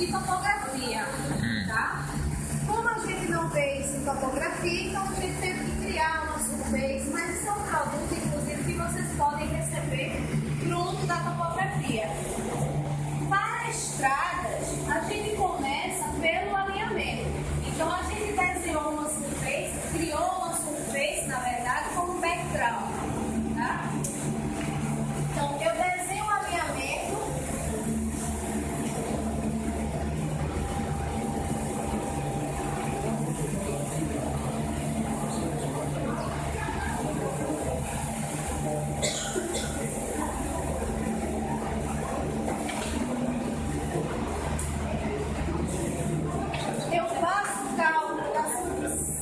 de topografia, tá? Como a gente não fez em topografia, então a gente teve que criar uma surface, mas isso é um produto, inclusive, que vocês podem receber pronto da topografia. Para estradas, a gente começa pelo alinhamento. Então a gente desenhou uma surface, criou uma surface, na verdade, como background, tá? Então eu desenho o alinhamento. Eu faço o cálculo da surface.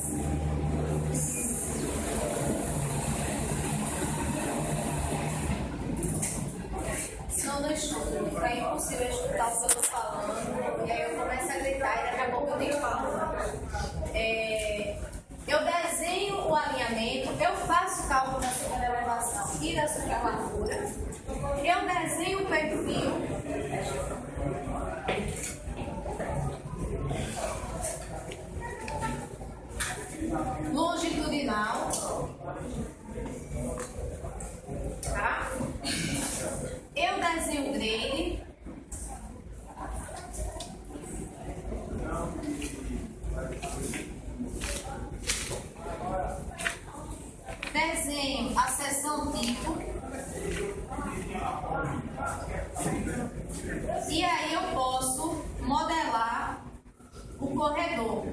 Não, não escuta, é impossível escutar o que eu estou falando. E aí eu começo a gritar e daqui a pouco eu tenho que falar. Eu desenho o alinhamento, eu faço o cálculo da superelevação e da superlargura. Eu desenho o perfil. Longitudinal, tá? Eu desenho o grade. Desenho a seção tipo. E aí eu posso modelar o corredor.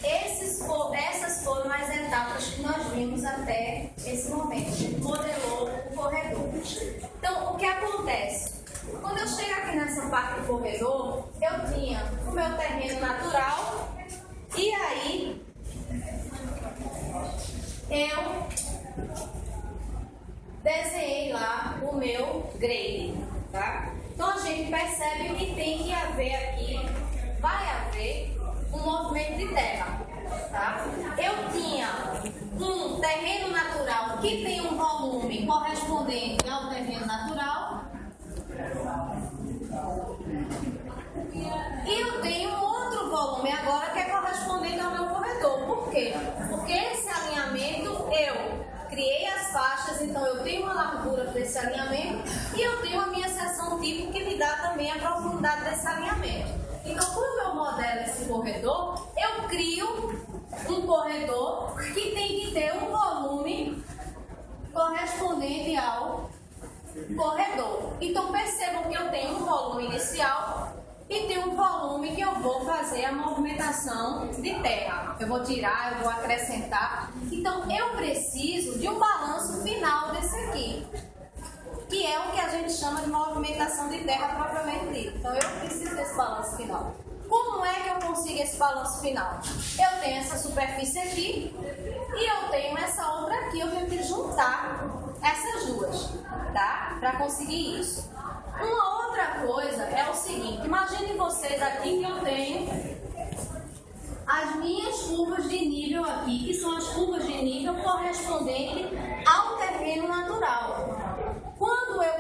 Essas foram as etapas que nós vimos até esse momento. A gente modelou o corredor. Então, o que acontece? Quando eu chego aqui nessa parte do corredor, eu tinha o meu terreno natural e aí eu desenhei lá o meu grade, tá? Então, a gente percebe que tem que haver aqui, vai haver um movimento de terra, tá? Eu tinha um terreno natural que tem um volume correspondente ao terreno natural e eu tenho um outro volume agora que é correspondente ao meu corredor. Por quê? Porque esse alinhamento eu criei as faixas, então eu tenho uma largura desse alinhamento e eu tenho a minha seção tipo que me dá também a profundidade desse alinhamento. Então, quando eu modelo esse corredor, eu crio um corredor que tem que ter um volume correspondente ao corredor. Então, percebam que eu tenho um volume inicial e tenho um volume que eu vou fazer a movimentação de terra. Eu vou tirar, eu vou acrescentar. Então, eu preciso de um balanço final desse aqui, que é o que a gente chama de movimentação de terra propriamente dita. Então, eu preciso desse balanço final. Como é que eu consigo esse balanço final? Eu tenho essa superfície aqui e eu tenho essa outra aqui. Eu tenho que juntar essas duas, tá? Para conseguir isso. Uma outra coisa é o seguinte. Imaginem vocês aqui que eu tenho as minhas curvas de nível aqui, que são as curvas de nível correspondentes ao terreno natural. Quando eu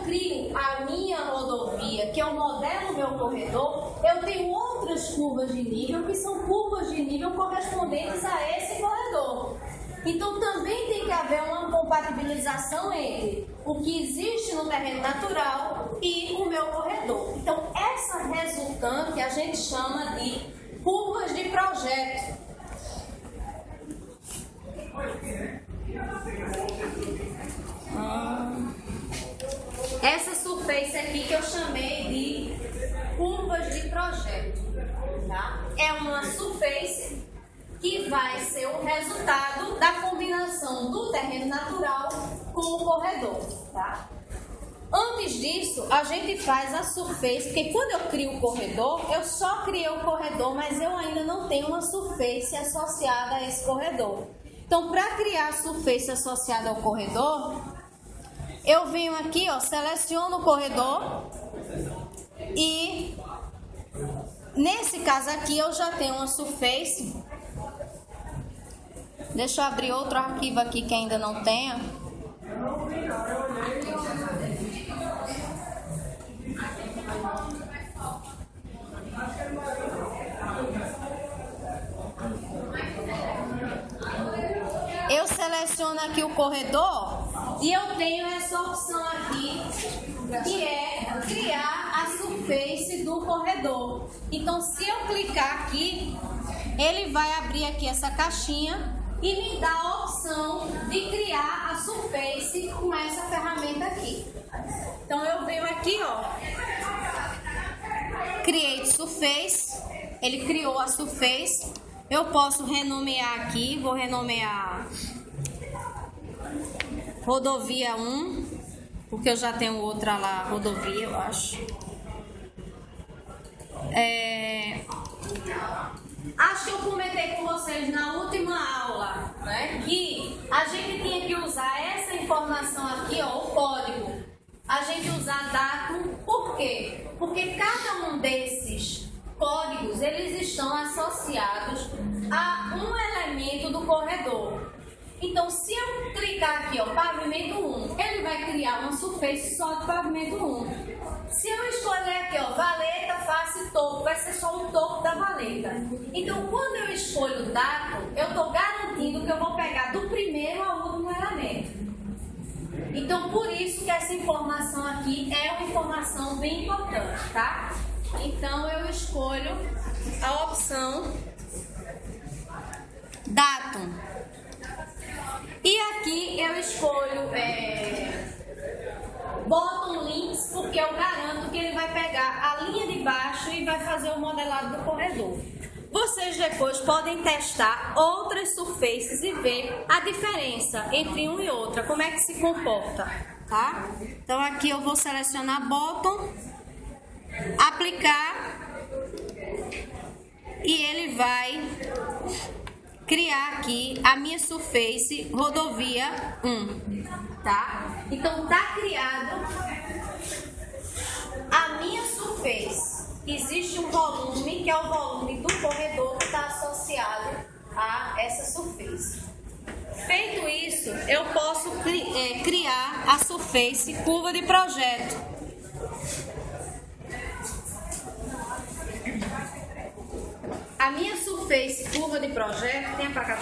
crio a minha rodovia, que eu modelo o meu corredor, eu tenho outras curvas de nível, que são curvas de nível correspondentes a esse corredor. Então, também tem que haver uma compatibilização entre o que existe no terreno natural e o meu corredor. Então, essa resultante a gente chama de curvas de projeto. Essa surface aqui que eu chamei de curvas de projeto, tá? É uma surface que vai ser o resultado da combinação do terreno natural com o corredor, tá? Antes disso, a gente faz a surface, porque quando eu crio o corredor, eu só criei o corredor, mas eu ainda não tenho uma surface associada a esse corredor. Então, para criar a surface associada ao corredor, eu venho aqui, ó, seleciono o corredor e nesse caso aqui eu já tenho uma surface. Deixa eu abrir outro arquivo aqui que ainda não tenha. aqui o corredor e eu tenho essa opção aqui, que é criar a surface do corredor. Então, se eu clicar aqui, ele vai abrir aqui essa caixinha e me dá a opção de criar a surface com essa ferramenta aqui. Então, eu venho aqui, ó, Create Surface, ele criou a surface. Eu posso renomear aqui, vou renomear Rodovia 1, porque eu já tenho outra lá, rodovia, eu acho. Acho que eu comentei com vocês na última aula, né, que a gente tinha que usar essa informação aqui, ó, o código. A gente usar datum, por quê? Porque cada um desses códigos, eles estão associados a um elemento do corredor. Então, se eu clicar aqui, ó, pavimento 1, ele vai criar uma surface só de pavimento 1. Se eu escolher aqui, ó, valeta, face, topo, vai ser só o topo da valeta. Então, quando eu escolho o datum, eu estou garantindo que eu vou pegar do primeiro ao último elemento. Então, por isso que essa informação aqui é uma informação bem importante, tá? Então, eu escolho a opção datum. E aqui eu escolho bottom links, porque eu garanto que ele vai pegar a linha de baixo e vai fazer o modelado do corredor. Vocês depois podem testar outras surfaces e ver a diferença entre uma e outra, como é que se comporta, tá? Então aqui eu vou selecionar bottom, aplicar, e ele vai criar aqui a minha surface rodovia 1, tá? Então tá criado a minha surface. Existe um volume, que é o volume do corredor que está associado a essa surface. Feito isso, eu posso criar a surface curva de projeto. A minha surface curva de projeto tem para cá.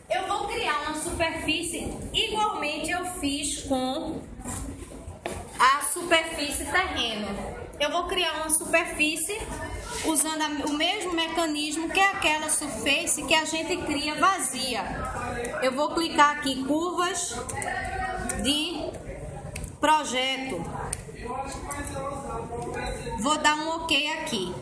Eu vou criar uma superfície igualmente eu fiz com a superfície terreno. Eu vou criar uma superfície usando o mesmo mecanismo que é aquela surface que a gente cria vazia. Eu vou clicar aqui, curvas de projeto. Vou dar um OK aqui.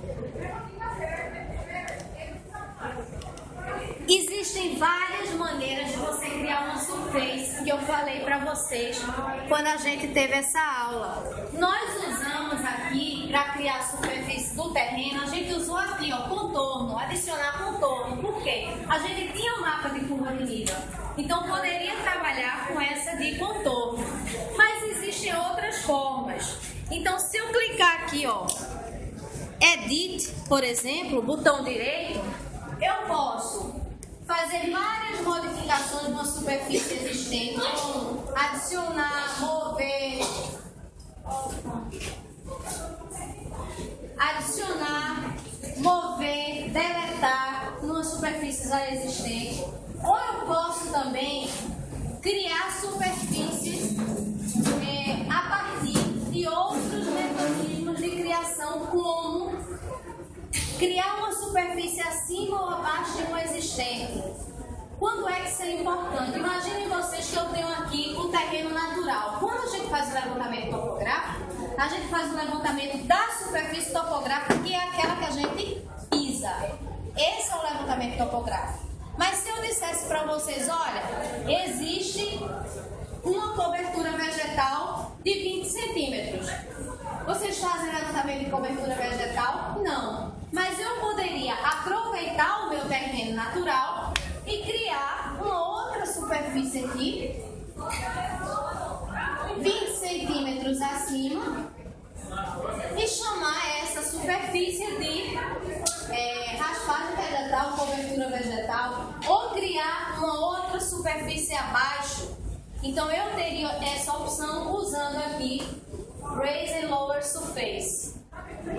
Existem várias maneiras de você criar uma surface que eu falei para vocês quando a gente teve essa aula. Nós usamos aqui para criar a superfície do terreno, a gente usou aqui, ó, contorno, adicionar contorno. Por quê? A gente tinha um mapa de curva de nível, então poderia trabalhar com essa de contorno. Mas existem outras formas. Então, se eu clicar aqui, ó, Edit, por exemplo, botão direito, eu posso fazer várias modificações numa superfície existente, como adicionar, mover, deletar numa superfície já existente. Ou eu posso também criar superfícies a partir de outros mecanismos de criação, como criar uma superfície acima ou abaixo de uma existente. Quando é que isso é importante? Imaginem vocês que eu tenho aqui um terreno natural. Quando a gente faz o levantamento topográfico, a gente faz o levantamento da superfície topográfica, que é aquela que a gente pisa. Esse é o levantamento topográfico. Mas se eu dissesse para vocês, olha, existe uma cobertura vegetal de 20 centímetros. Vocês fazem levantamento de cobertura vegetal? Não. Mas eu poderia aproveitar o meu terreno natural e criar uma outra superfície aqui, 20 centímetros acima, e chamar essa superfície de raspagem vegetal, cobertura vegetal, ou criar uma outra superfície abaixo. Então eu teria essa opção usando aqui Raise and Lower Surface.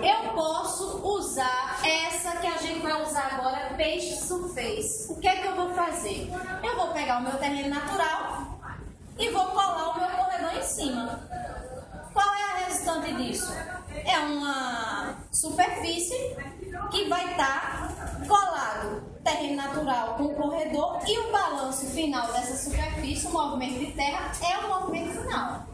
eu posso usar essa que a gente vai usar agora, Page Surface. O que é que eu vou fazer? Eu vou pegar o meu terreno natural e vou colar o meu corredor em cima. Qual é a resultante disso? É uma superfície que vai estar colado terreno natural com o corredor e o balanço final dessa superfície, o movimento de terra, é o movimento final.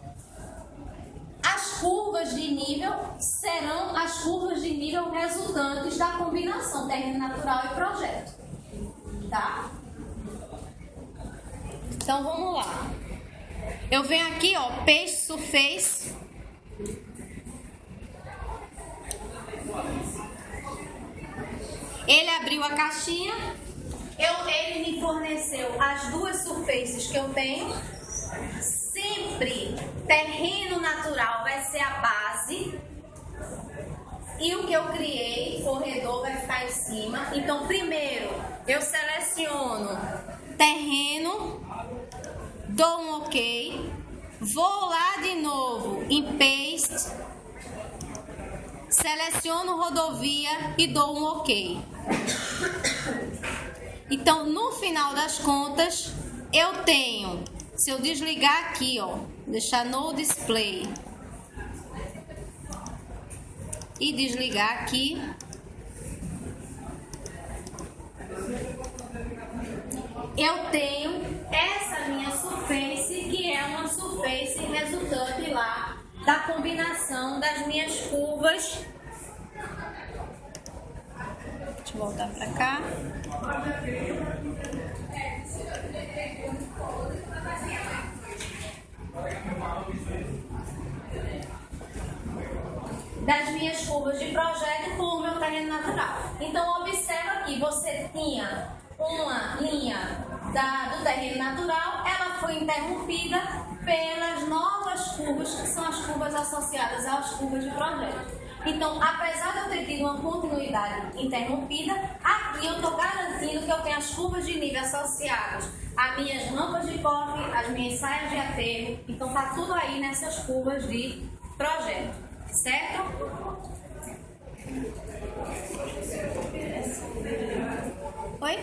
As curvas de nível serão as curvas de nível resultantes da combinação terreno natural e projeto. Tá? Então vamos lá. Eu venho aqui, ó, Page Surface. Ele abriu a caixinha. Ele me forneceu as duas surfaces que eu tenho. Sempre terreno natural vai ser a base e o que eu criei, corredor, vai ficar em cima. Então, primeiro eu seleciono terreno, dou um OK, vou lá de novo em Paste, seleciono rodovia e dou um OK. Então, no final das contas, eu tenho, se eu desligar aqui, ó, deixar no display e desligar aqui, eu tenho essa minha surface, que é uma surface resultante lá da combinação das minhas curvas. Deixa eu voltar para cá. Das minhas curvas de projeto com o meu terreno natural. Então, observa aqui, você tinha uma linha do terreno natural, ela foi interrompida pelas novas curvas, que são as curvas associadas às curvas de projeto. Então, apesar de eu ter tido uma continuidade interrompida, aqui eu estou garantindo que eu tenho as curvas de nível associadas às minhas rampas de cofre, às minhas saias de aterro. Então, está tudo aí nessas curvas de projeto, certo? Oi?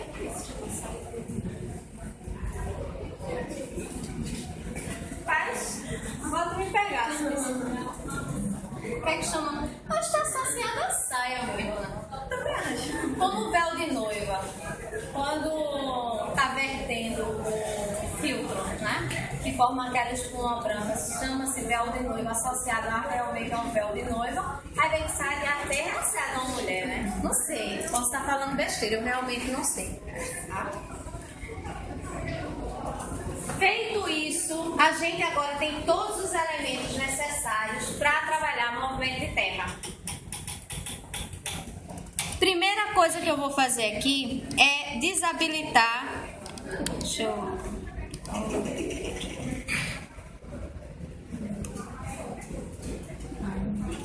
Faz? Agora tu me pegasse. O que é que chama? Acho que está associada à saia mesmo, né? Também acho. Como véu de noiva. Quando está vertendo o filtro, né? Que forma aquela espuma branca. Chama-se véu de noiva, associado realmente a um véu de noiva. Aí vem que sai até associado a uma mulher, né? Não sei. Posso estar falando besteira, eu realmente não sei. Tá? Feito isso, a gente agora tem todos os elementos necessários para trabalhar movimento de terra. Primeira coisa que eu vou fazer aqui é desabilitar. Deixa eu...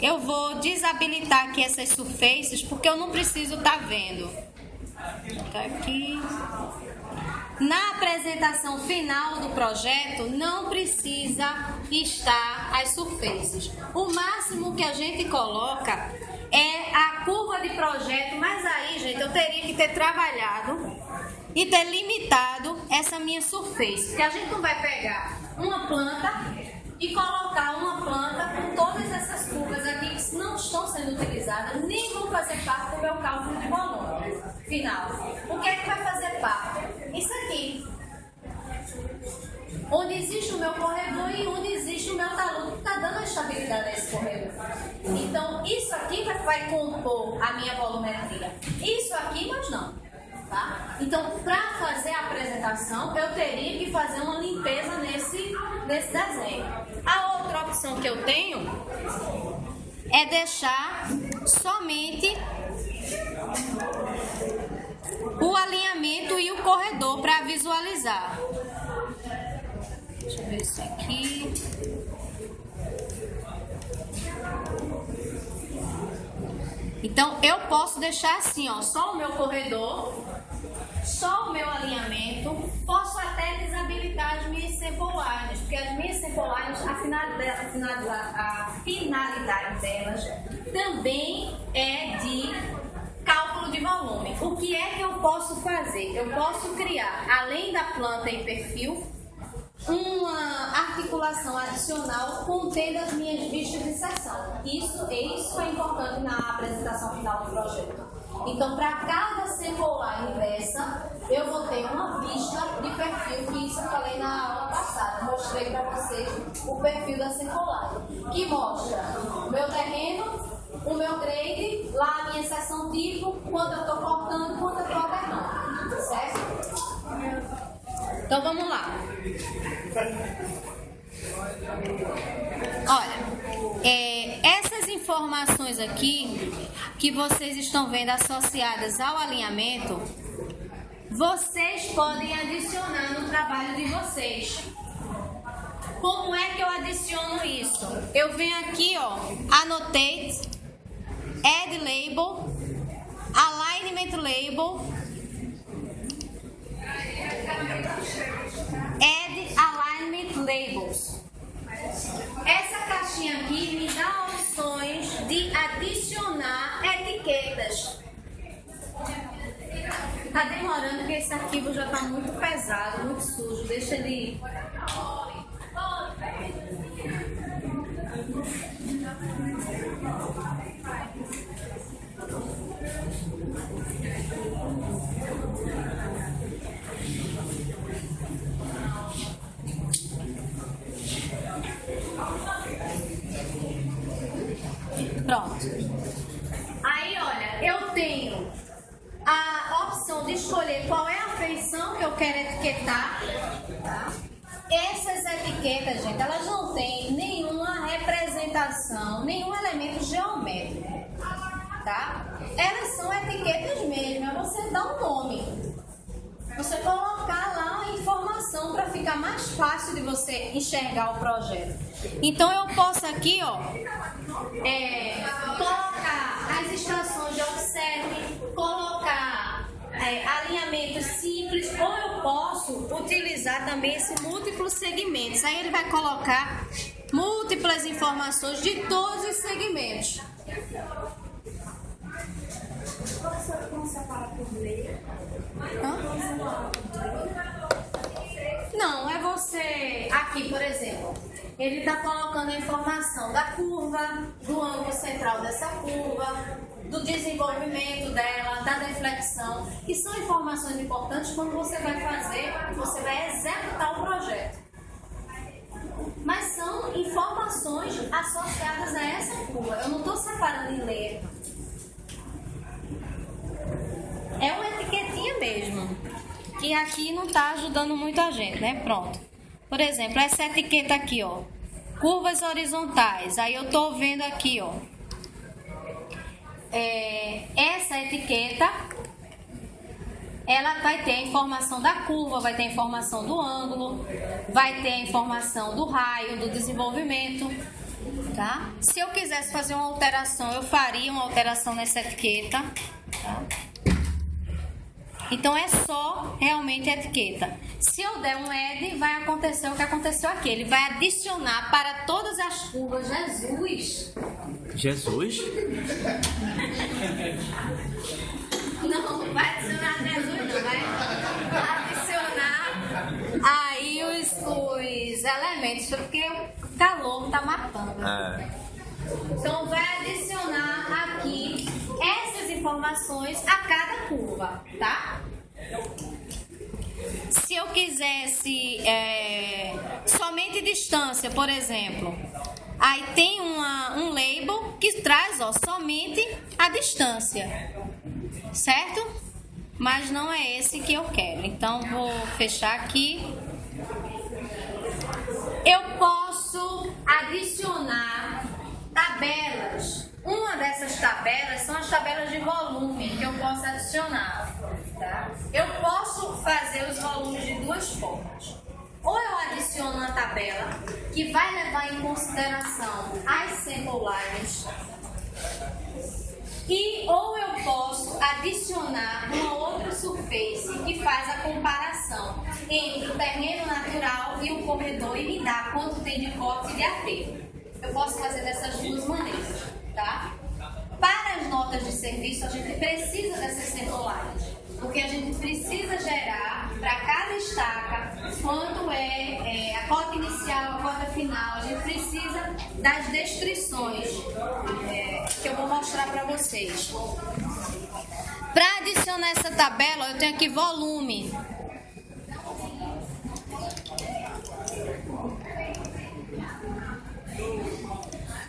Eu vou desabilitar aqui essas surfaces porque eu não preciso estar vendo. Tá aqui. Na apresentação final do projeto, não precisa estar as surfaces. O máximo que a gente coloca é a curva de projeto, mas aí, gente, eu teria que ter trabalhado e ter limitado essa minha surface. Porque a gente não vai pegar uma planta e colocar uma planta com todas essas curvas aqui que não estão sendo utilizadas, nem vão fazer parte do meu cálculo de volume final. O que é que vai fazer parte? Isso aqui, onde existe o meu corredor e onde existe o meu talude que está dando a estabilidade a esse corredor. Então, isso aqui vai compor a minha volumetria. Isso aqui, mas não. Tá? Então, para fazer a apresentação, eu teria que fazer uma limpeza nesse desenho. A outra opção que eu tenho é deixar somente o alinhamento e o corredor para visualizar. Deixa eu ver isso aqui. Então, eu posso deixar assim, ó, só o meu corredor, só o meu alinhamento. Posso até desabilitar as minhas sample lines, porque as minhas sample lines a finalidade delas também é de cálculo de volume. O que é que eu posso fazer? Eu posso criar, além da planta e perfil, uma articulação adicional contendo as minhas vistas de seção. Isso é importante na apresentação final do projeto. Então, para cada sempolar inversa, eu vou ter uma vista de perfil, que isso eu falei na aula passada. Mostrei para vocês o perfil da sempolar, que mostra o meu terreno, o meu grade, lá a minha seção tipo, quando eu estou cortando, quando eu estou alternando. Certo? Então, vamos lá. Olha, essas informações aqui que vocês estão vendo associadas ao alinhamento, vocês podem adicionar no trabalho de vocês. Como é que eu adiciono isso? Eu venho aqui, ó, annotate, add label, alignment label, add alignment labels. Essa caixinha aqui me dá opções de adicionar etiquetas. Tá demorando porque esse arquivo já tá muito pesado, muito sujo. Deixa ele... Pronto. Aí, olha, eu tenho a opção de escolher qual é a feição que eu quero etiquetar, tá? Essas etiquetas, gente, elas não têm nenhuma representação, nenhum elemento geométrico, tá? Elas são etiquetas mesmo, é você dar um nome. Você colocar lá a informação para ficar mais fácil de você enxergar o projeto. Então eu posso aqui, ó, colocar as estações de observe, colocar alinhamentos simples, ou eu posso utilizar também esse múltiplos segmentos. Aí ele vai colocar múltiplas informações de todos os segmentos. Não separa por leia? Não, é você... Aqui, por exemplo, ele está colocando a informação da curva, do ângulo central dessa curva, do desenvolvimento dela, da deflexão, que são informações importantes quando você vai fazer, você vai executar o projeto. Mas são informações associadas a essa curva. Eu não estou separando em letra. É uma etiquetinha mesmo, que aqui não está ajudando muito a gente, né? Pronto. Por exemplo, essa etiqueta aqui, ó, curvas horizontais. Aí eu estou vendo aqui, ó, essa etiqueta, ela vai ter a informação da curva, vai ter a informação do ângulo, vai ter a informação do raio, do desenvolvimento, tá? Se eu quisesse fazer uma alteração, eu faria uma alteração nessa etiqueta, tá? Então é só realmente a etiqueta. Se eu der um add, vai acontecer o que aconteceu aqui. Ele vai adicionar para todas as curvas Jesus. Jesus? Não vai adicionar Jesus, não. Vai adicionar aí os elementos, porque o calor está matando. Então vai adicionar aqui essas informações a cada curva, tá? Se eu quisesse somente distância, por exemplo, aí tem um label que traz, ó, somente a distância, certo? Mas não é esse que eu quero. Então vou fechar aqui. Eu posso adicionar tabelas. Uma dessas tabelas são as tabelas de volume que eu posso adicionar, tá? Eu posso fazer os volumes de duas formas. Ou eu adiciono uma tabela que vai levar em consideração as sample lines, ou eu posso adicionar uma outra surface que faz a comparação. entre o terreno natural e o corredor e me dá quanto tem de corte e de aterro. Eu posso fazer dessas duas maneiras, tá? Para as notas de serviço, a gente precisa dessas circulares, porque a gente precisa gerar para cada estaca quanto é a cota inicial, a cota final. A gente precisa das descrições que eu vou mostrar para vocês. Para adicionar essa tabela, eu tenho aqui volume.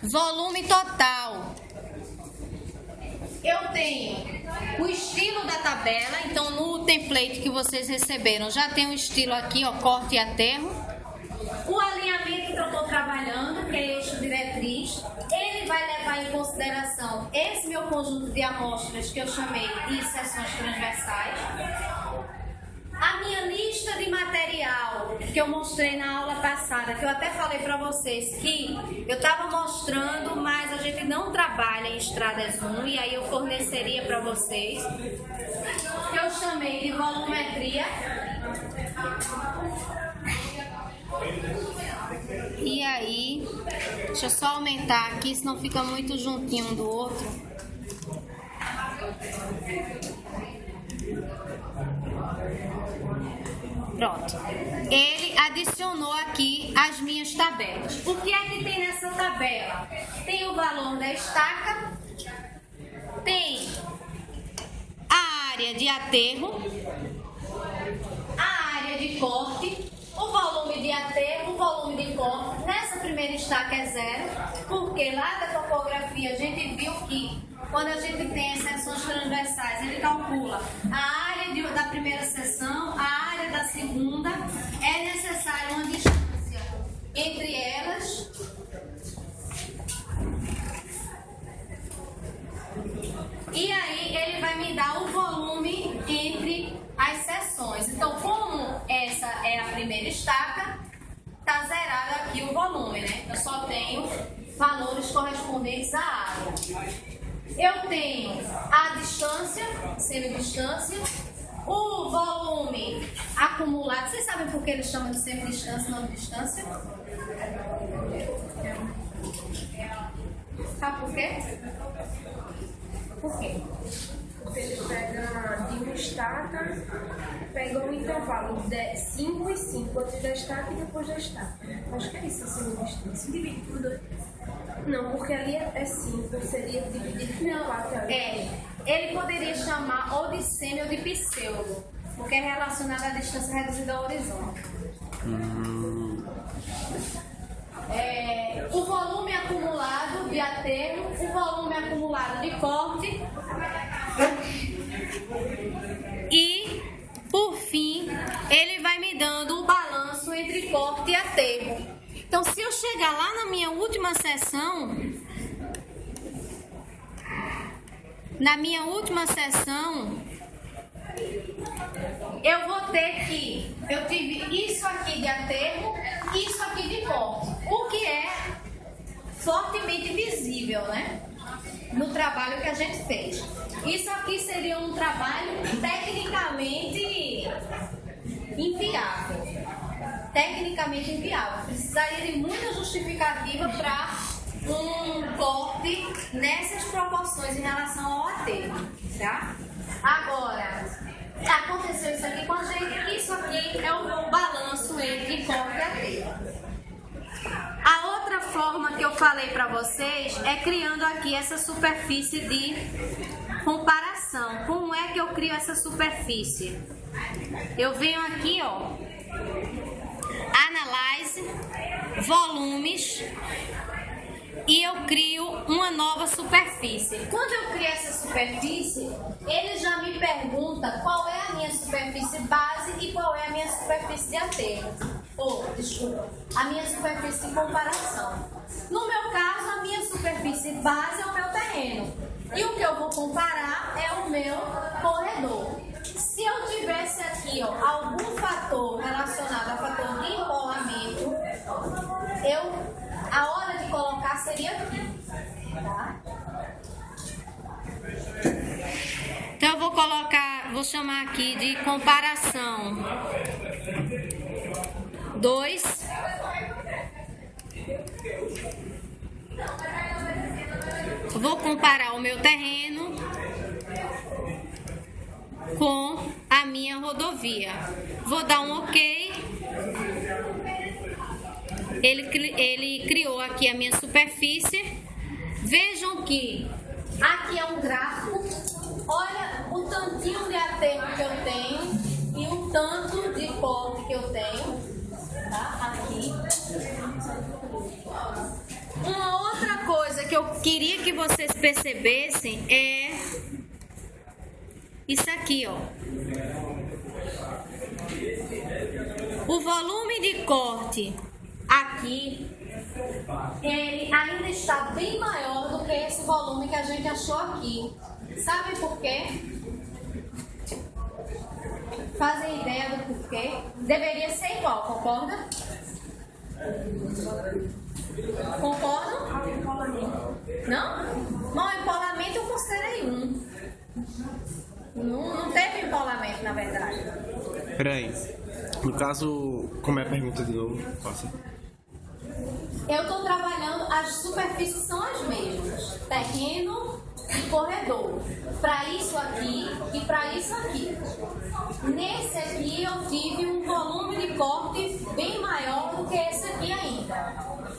Volume total. Eu tenho o estilo da tabela, então no template que vocês receberam já tem um estilo aqui, ó, corte e aterro. O alinhamento que eu estou trabalhando, que é eixo diretriz, ele vai levar em consideração esse meu conjunto de amostras que eu chamei de seções transversais. A minha lista de material que eu mostrei na aula passada, que eu até falei para vocês que eu estava mostrando, mas a gente não trabalha em estradas 1, e aí eu forneceria para vocês, que eu chamei de volumetria. E aí, deixa eu só aumentar aqui, senão fica muito juntinho um do outro. Pronto. Ele adicionou aqui as minhas tabelas. O que é que tem nessa tabela? Tem o valor da estaca, tem a área de aterro, a área de corte, o volume de aterro, o volume de corte. Nessa primeira estaca é 0, porque lá da topografia a gente viu que quando a gente tem as seções transversais, ele calcula a área da primeira seção, a área da segunda, é necessária uma distância entre elas. E aí ele vai me dar o volume entre as seções. Então, como essa é a primeira estaca, tá zerado aqui o volume, né? Eu só tenho valores correspondentes à área. Eu tenho a distância, semidistância, o volume acumulado. Vocês sabem por que eles chamam de semidistância e não de distância? Sabe por quê? Por quê? Porque ele pega de uma estaca, pega um intervalo de 5 e 5 antes da estaca e depois da estaca. Acho que é isso, assim, a distância. Divide por 2. Não, porque ali é 5, seria dividido pela lateral. Ele poderia chamar ou de semi ou de pseudo, porque é relacionado à distância reduzida ao horizonte. O volume acumulado de aterro, o volume acumulado de corte e, por fim, ele vai me dando o balanço entre corte e aterro. Então, se eu chegar lá na minha última sessão, eu vou ter que, eu tive isso aqui de aterro, isso aqui de corte, o que é fortemente visível, né? No trabalho que a gente fez. Isso aqui seria um trabalho tecnicamente inviável. Precisaria de muita justificativa para um corte nessas proporções em relação ao aterro, tá? Agora, aconteceu isso aqui com a gente, isso aqui é o balanço entre corte e aterro. A outra forma que eu falei para vocês é criando aqui essa superfície de comparação. Como é que eu crio essa superfície? Eu venho aqui, ó, Analyze, volumes, e eu crio uma nova superfície. Quando eu crio essa superfície, ele já me pergunta qual é a minha superfície base e qual é a minha superfície de aterro. A minha superfície de comparação. No meu caso, a minha superfície base é o meu terreno. E o que eu vou comparar é o meu corredor. Se eu tivesse aqui, ó, algum fator relacionado a fator de enrolamento, a hora de colocar seria aqui, tá? Então eu vou chamar aqui de comparação. 2. Vou comparar o meu terreno com a minha rodovia. Vou dar um OK. Ele criou aqui a minha superfície. Vejam que aqui é um gráfico. Olha o tantinho de aterro que eu tenho e o tanto de corte que eu tenho. Tá? Aqui. Uma outra coisa que eu queria que vocês percebessem é isso aqui, ó. O volume de corte aqui, ele ainda está bem maior do que esse volume que a gente achou aqui. Sabe por quê? Fazem ideia do porquê? Deveria ser igual, concorda? Concordam? Não? Não, empolamento eu considerei um. Não teve empolamento, na verdade. Peraí. No caso, como é a pergunta de novo? Passa. Eu estou trabalhando, as superfícies são as mesmas. Terreno e corredor. Para isso aqui e para isso aqui. Nesse aqui eu tive um volume de corte bem maior do que esse aqui ainda.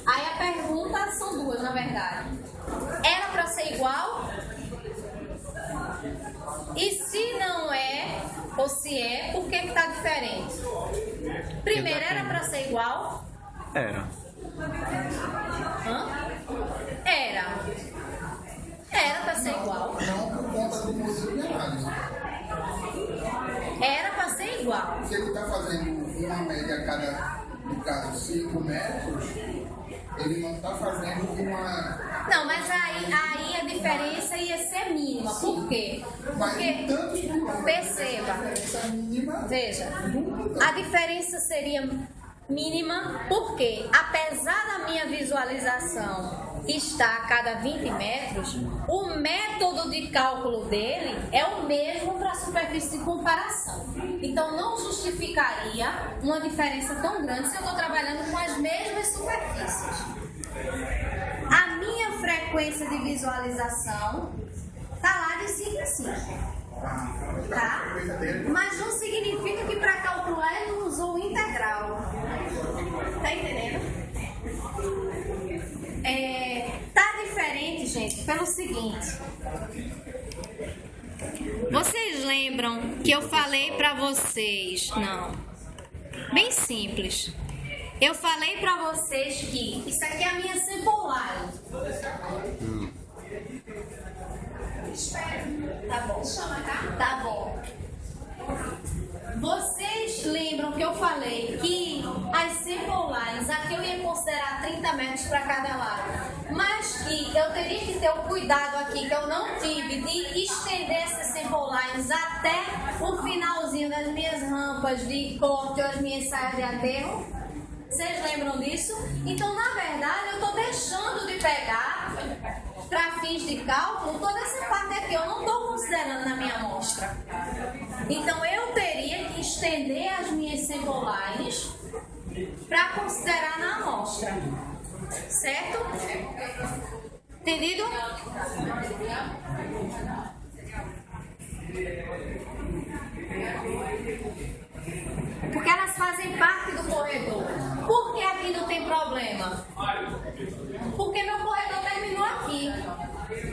Aí a pergunta são duas, na verdade. Era para ser igual? E se não é, ou se é, por que está diferente? Primeiro, era para ser igual? Era. Hã? Era para ser igual. Não por conta do modelo de análise. Era para ser igual. Se ele está fazendo uma média a cada, no caso, 5 metros, ele não está fazendo uma... Não, mas aí a diferença ia ser mínima. Por quê? Porque, perceba, veja, a diferença seria mínima porque, apesar da minha visualização estar a cada 20 metros, o método de cálculo dele é o mesmo para a superfície de comparação. Então, não justificaria uma diferença tão grande se eu estou trabalhando com as mesmas superfícies. A minha frequência de visualização está lá de 5 em 5. Tá? Mas não significa que para calcular ele não usou o integral. Tá entendendo? Tá diferente, gente, pelo seguinte. Vocês lembram que eu falei para vocês? Não. Bem simples. Eu falei para vocês que isso aqui é a minha sample line. Tá bom. Tá bom. Vocês lembram que eu falei que as sample lines, aqui eu ia considerar 30 metros para cada lado, mas que eu teria que ter o cuidado aqui, que eu não tive, de estender essas sample lines até o finalzinho das minhas rampas de corte ou as minhas saias de aterro? Vocês lembram disso? Então, na verdade, eu estou deixando de pegar, para fins de cálculo, toda essa parte aqui eu não estou considerando na minha amostra. Então, eu teria que estender as minhas sample lines para considerar na amostra. Certo? Entendido? Porque elas fazem parte do corredor. Por que aqui não tem problema? Porque meu corredor terminou aqui.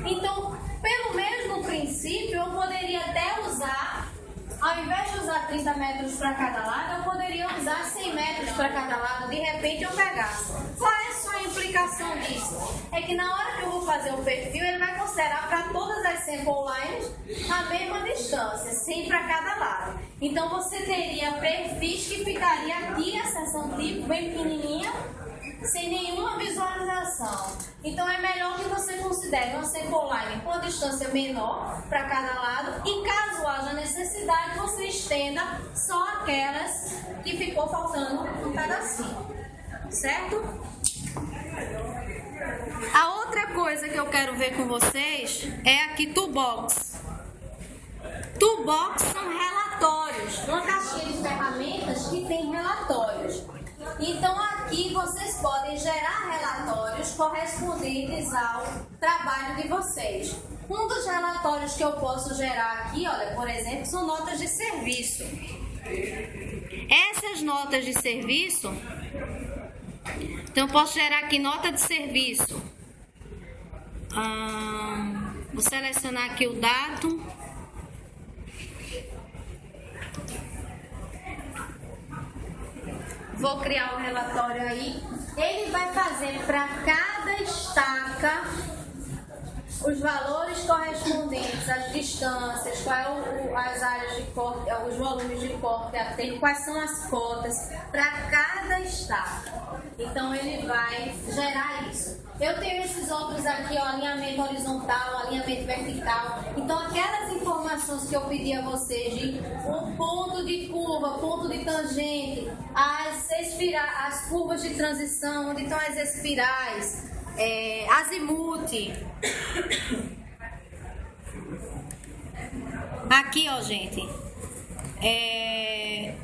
Então, pelo mesmo princípio, eu poderia até usar, ao invés de usar 30 metros para cada lado, eu poderia usar 100 metros para cada lado. De repente, eu pegasse. Qual é só a implicação disso? É que na hora que eu vou fazer o perfil, ele vai considerar para todas as sample lines a mesma distância, 100 para cada lado. Então, você teria perfis que ficaria aqui, a seção tipo, bem pequenininha, sem nenhuma visualização. Então, é melhor que você considere uma sample line com a distância menor para cada lado e, caso haja necessidade, você estenda só aquelas que ficou faltando um pedacinho. Certo? A outra coisa que eu quero ver com vocês é aqui toolbox. Toolbox são relatórios, uma caixinha de ferramentas que tem relatórios. Então aqui vocês podem gerar relatórios correspondentes ao trabalho de vocês. Um dos relatórios que eu posso gerar aqui, olha, por exemplo, são notas de serviço. Essas notas de serviço, então eu posso gerar aqui nota de serviço. Vou selecionar aqui o dado. Vou criar o relatório aí. Ele vai fazer para cada estaca os valores correspondentes às distâncias, as áreas de corte, os volumes de corte a ter, quais são as cotas para cada estaca. Então ele vai gerar isso. Eu tenho esses outros aqui, ó, alinhamento horizontal, alinhamento vertical. Então aquelas informações que eu pedi a vocês de um ponto de curva, ponto de tangente, as curvas de transição, onde estão as espirais, azimuth. Aqui, ó, gente,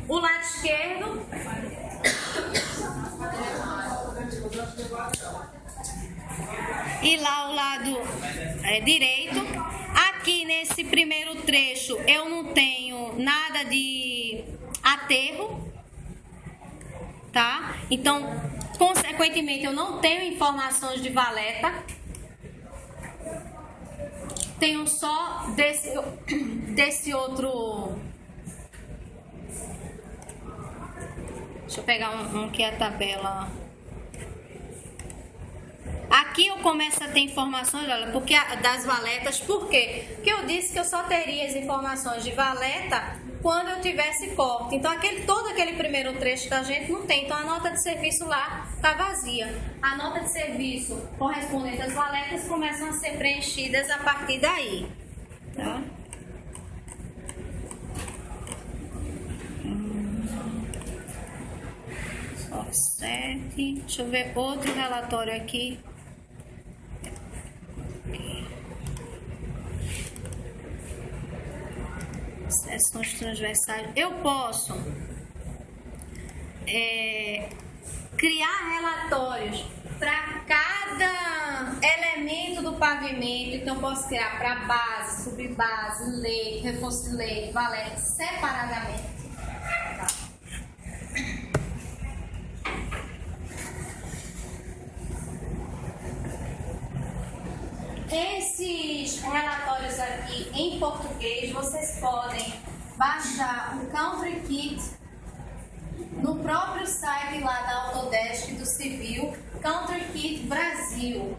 o lado esquerdo e lá o lado direito. Aqui nesse primeiro trecho eu não tenho nada de aterro, tá? Então, consequentemente, eu não tenho informações de valeta. Tenho só desse outro. Deixa eu pegar um que é a tabela. Aqui eu começo a ter informações, olha, porque das valetas. Por quê? Porque eu disse que eu só teria as informações de valeta quando eu tivesse corte. Então todo aquele primeiro trecho da gente não tem. Então a nota de serviço lá está vazia. A nota de serviço correspondente às valetas começam a ser preenchidas a partir daí, tá? Só 7. Deixa eu ver outro relatório aqui. Seções transversais. Eu posso criar relatórios para cada elemento do pavimento. Então eu posso criar para base, subbase, leito, reforço de leito, valeta, separadamente. Esses relatórios aqui em português, vocês podem baixar o Country Kit no próprio site lá da Autodesk do Civil, Country Kit Brasil.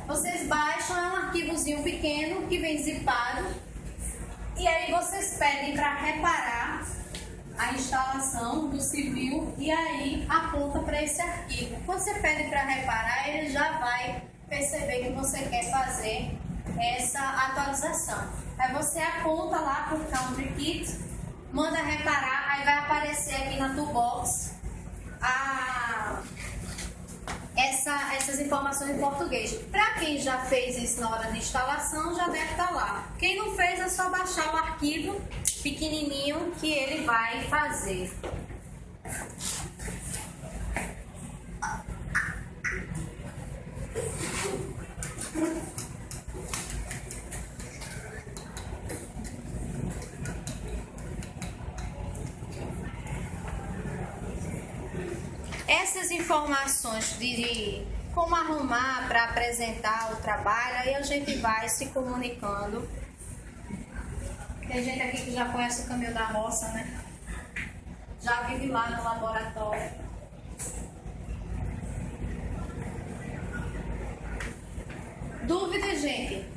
Vocês baixam, é um arquivozinho pequeno que vem zipado, e aí vocês pedem para reparar a instalação do Civil e aí aponta para esse arquivo. Quando você pede para reparar, ele já vai perceber que você quer fazer essa atualização. Aí você aponta lá para o Country Kit, manda reparar, aí vai aparecer aqui na toolbox essas informações em português. Para quem já fez isso na hora de instalação, já deve estar lá. Quem não fez, é só baixar o arquivo pequenininho que ele vai fazer. Essas informações de como arrumar para apresentar o trabalho, aí a gente vai se comunicando. Tem gente aqui que já conhece o caminho da roça, né? Já vive lá no laboratório. Dúvidas, gente?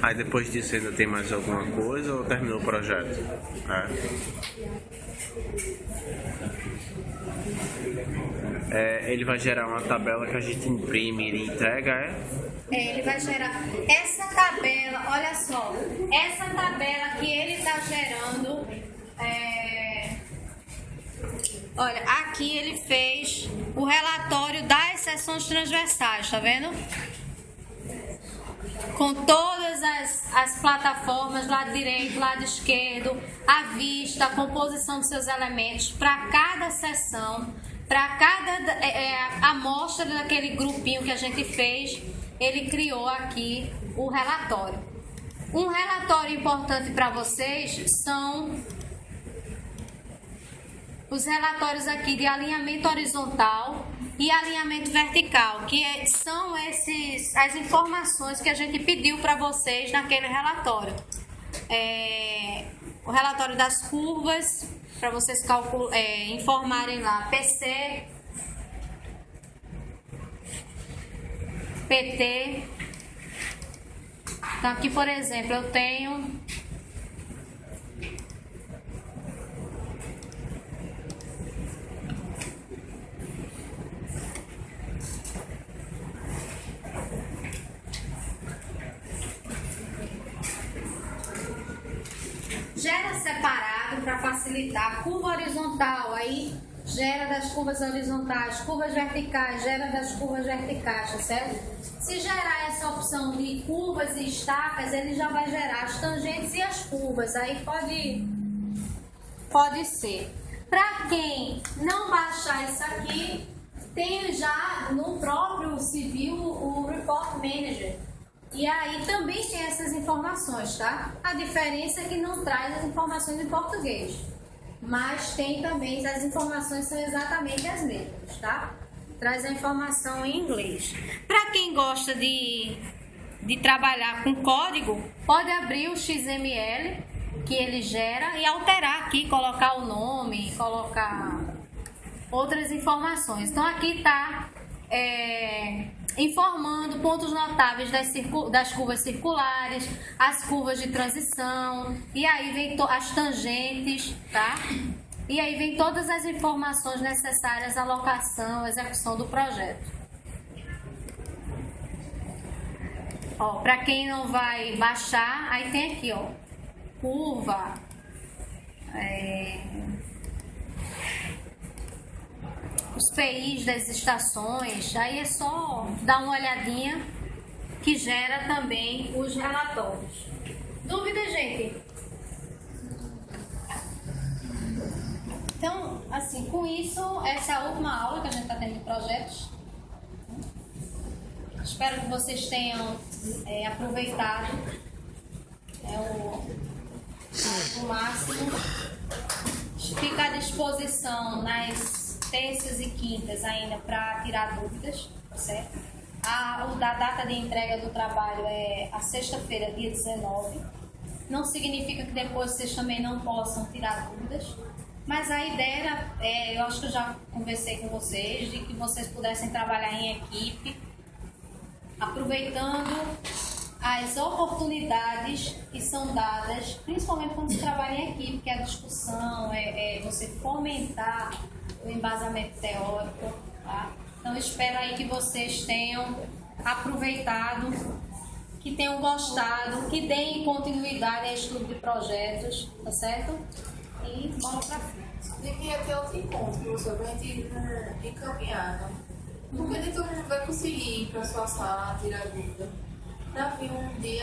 Aí depois disso ainda tem mais alguma coisa ou terminou o projeto? Ele vai gerar uma tabela que a gente imprime e entrega, Ele vai gerar essa tabela, olha só, essa tabela que ele está gerando, olha, aqui ele fez o relatório das seções transversais, tá vendo? Com todas as plataformas, lado direito, lado esquerdo, a vista, a composição dos seus elementos para cada seção, para cada amostra daquele grupinho que a gente fez, ele criou aqui o relatório. Um relatório importante para vocês são os relatórios aqui de alinhamento horizontal e alinhamento vertical, que são as informações que a gente pediu para vocês naquele relatório. O relatório das curvas, para vocês informarem lá PC, PT. Então aqui, por exemplo, eu tenho gera separado para facilitar. Curva horizontal, aí gera das curvas horizontais, curvas verticais, gera das curvas verticais, tá certo? Se gerar essa opção de curvas e estacas, ele já vai gerar as tangentes e as curvas, aí pode ser. Para quem não baixar isso aqui, tem já no próprio Civil o Report Manager. E aí também tem essas informações, tá? A diferença é que não traz as informações em português, mas tem também, as informações são exatamente as mesmas, tá? Traz a informação em inglês. Para quem gosta de trabalhar com código, pode abrir o XML que ele gera e alterar aqui, colocar o nome, colocar outras informações. Então aqui está informando pontos notáveis das curvas circulares, as curvas de transição, e aí vem as tangentes, tá? E aí vem todas as informações necessárias à alocação, execução do projeto. Ó, para quem não vai baixar, aí tem aqui, ó, curva, os PIs das estações, aí é só dar uma olhadinha que gera também os relatórios. Dúvida, gente? Então, assim, com isso, essa é a última aula que a gente está tendo de projetos. Espero que vocês tenham aproveitado o máximo. Fica à disposição nas terças e quintas ainda para tirar dúvidas, certo? A data de entrega do trabalho é a sexta-feira, dia 19. Não significa que depois vocês também não possam tirar dúvidas, mas a ideia era, eu acho que eu já conversei com vocês, de que vocês pudessem trabalhar em equipe, aproveitando as oportunidades que são dadas, principalmente quando se trabalha em equipe, que é a discussão, você fomentar o embasamento teórico, tá? Então espero aí que vocês tenham aproveitado, que tenham gostado, que deem continuidade a estudo de projetos, tá certo? E bora pra frente. Tem que ir até outro encontro, professor, pra gente encaminhar, porque nem todo mundo vai conseguir ir pra sua sala tirar dúvida. Já vi um dia